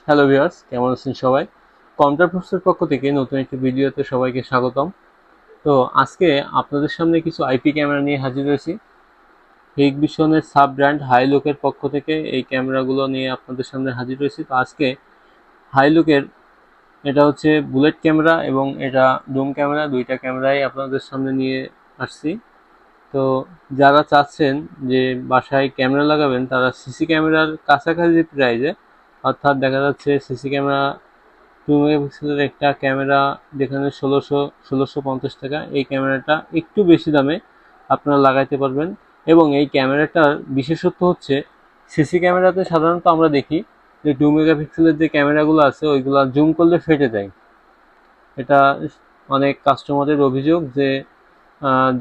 Hello viewers, কেমন আছেন সবাই? কম্পিউটার ফোর্সের পক্ষ থেকে নতুন একটি ভিডিওতে সবাইকে স্বাগতম। তো আজকে আপনাদের সামনে কিছু আইপি ক্যামেরা নিয়ে হাজির হয়েছি। হিগভিশনের সাব ব্র্যান্ড হাইলুকের পক্ষ থেকে এই ক্যামেরাগুলো নিয়ে আপনাদের সামনে হাজির হয়েছি। তো আজকে হাইলুকের এটা হচ্ছে বুলেট ক্যামেরা এবং এটা ডুম ক্যামেরা, দুইটা ক্যামেরাই আপনাদের সামনে নিয়ে আসছি। তো যারা চাচ্ছেন যে বাসায় ক্যামেরা লাগাবেন তারা সিসি ক্যামেরার কাছাকাছি প্রাইজে, অর্থাৎ দেখা যাচ্ছে সিসি ক্যামেরা 2 মেগাপিক্সেলের একটা ক্যামেরা যেখানে ১৬৫০ টাকা, এই ক্যামেরাটা একটু বেশি দামে আপনারা লাগাইতে পারবেন। এবং এই ক্যামেরাটার বিশেষত্ব হচ্ছে, সিসি ক্যামেরাতে সাধারণত আমরা দেখি যে 2 মেগাপিক্সেলের যে ক্যামেরাগুলো আছে ওইগুলো জুম করলে ফেটে যায়। এটা অনেক কাস্টমারের অভিযোগ যে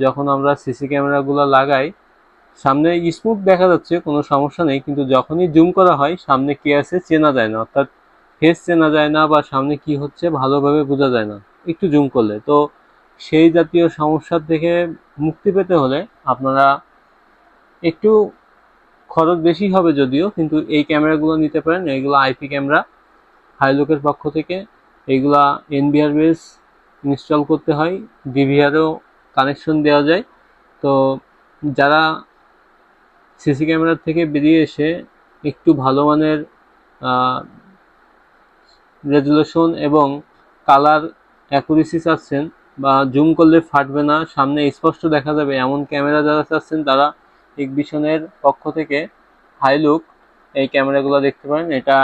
যখন আমরা সিসি ক্যামেরাগুলো লাগাই সামনে স্মুথ দেখা যাচ্ছে, কোনো সমস্যা নেই, কিন্তু যখনই জুম করা হয় সামনে কি আছে চেনা যায় না, অর্থাৎ ফেস চেনা যায় না বা সামনে কি হচ্ছে ভালোভাবে বোঝা যায় না একটু জুম করলে। তো সেই জাতীয় সমস্যা থেকে মুক্তি পেতে হলে আপনারা একটু খরচ বেশি হবে যদিও, কিন্তু এই ক্যামেরাগুলো নিতে পারেন। এইগুলো আইপি ক্যামেরা হাইলুকের পক্ষ থেকে। এইগুলা এনবিআর বেস ইনস্টল করতে হয়, ডিভিআরও কানেকশন দেওয়া যায়। তো যারা সিসি ক্যামেরার থেকে বেরিয়ে এসে একটু ভালো মানের রেজুলেশন এবং কালার অ্যাকুরেসি চাচ্ছেন, বা জুম করলে ফাটবে না, সামনে স্পষ্ট দেখা যাবে এমন ক্যামেরা যারা চাচ্ছেন, তারা হিগভিশনের পক্ষ থেকে হাইলুক এই ক্যামেরাগুলো দেখতে পারেন। এটা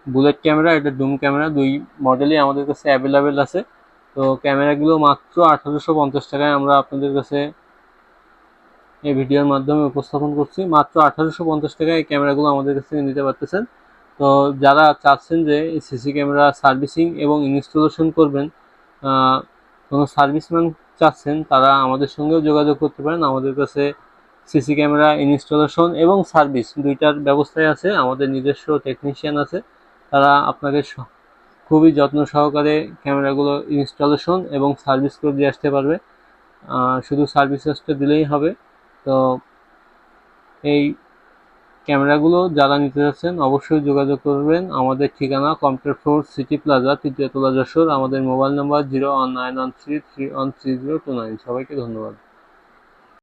বুলেট ক্যামেরা, এটা ডুম ক্যামেরা, দুই মডেলই আমাদের কাছে অ্যাভেলেবেল আছে। তো ক্যামেরাগুলো মাত্র ১৮৫০ টাকায় আমরা আপনাদের কাছে এই ভিডিওর মাধ্যমে উপস্থাপন করছি। মাত্র ১৮৫০ টাকায় এই ক্যামেরাগুলো আমাদের কাছ থেকে নিতে পারতেছেন। তো যারা চাচ্ছেন যে সিসি ক্যামেরা সার্ভিসিং এবং ইনস্টলেশন করবেন, কোনো সার্ভিসম্যান চাচ্ছেন, তারা আমাদের সঙ্গেও যোগাযোগ করতে পারেন। আমাদের কাছে সিসি ক্যামেরা ইনস্টলেশন এবং সার্ভিস দুইটার ব্যবস্থাই আছে। আমাদের নিজস্ব টেকনিশিয়ান আছে, তারা আপনাকে খুবই যত্ন সহকারে ক্যামেরাগুলো ইনস্টলেশন এবং সার্ভিস করে দিয়ে আসতে পারবে। শুধু সার্ভিস চার্জটা দিলেই হবে। তো এই ক্যামেরাগুলো যারা নিতে যাচ্ছেন অবশ্যই যোগাযোগ করবেন। আমাদের ঠিকানা কম্পিউটার ফোর্স সিটি প্লাজা, তৃতীয় তলা, যশোর। আমাদের মোবাইল নাম্বার 019133313029। সবাইকে ধন্যবাদ।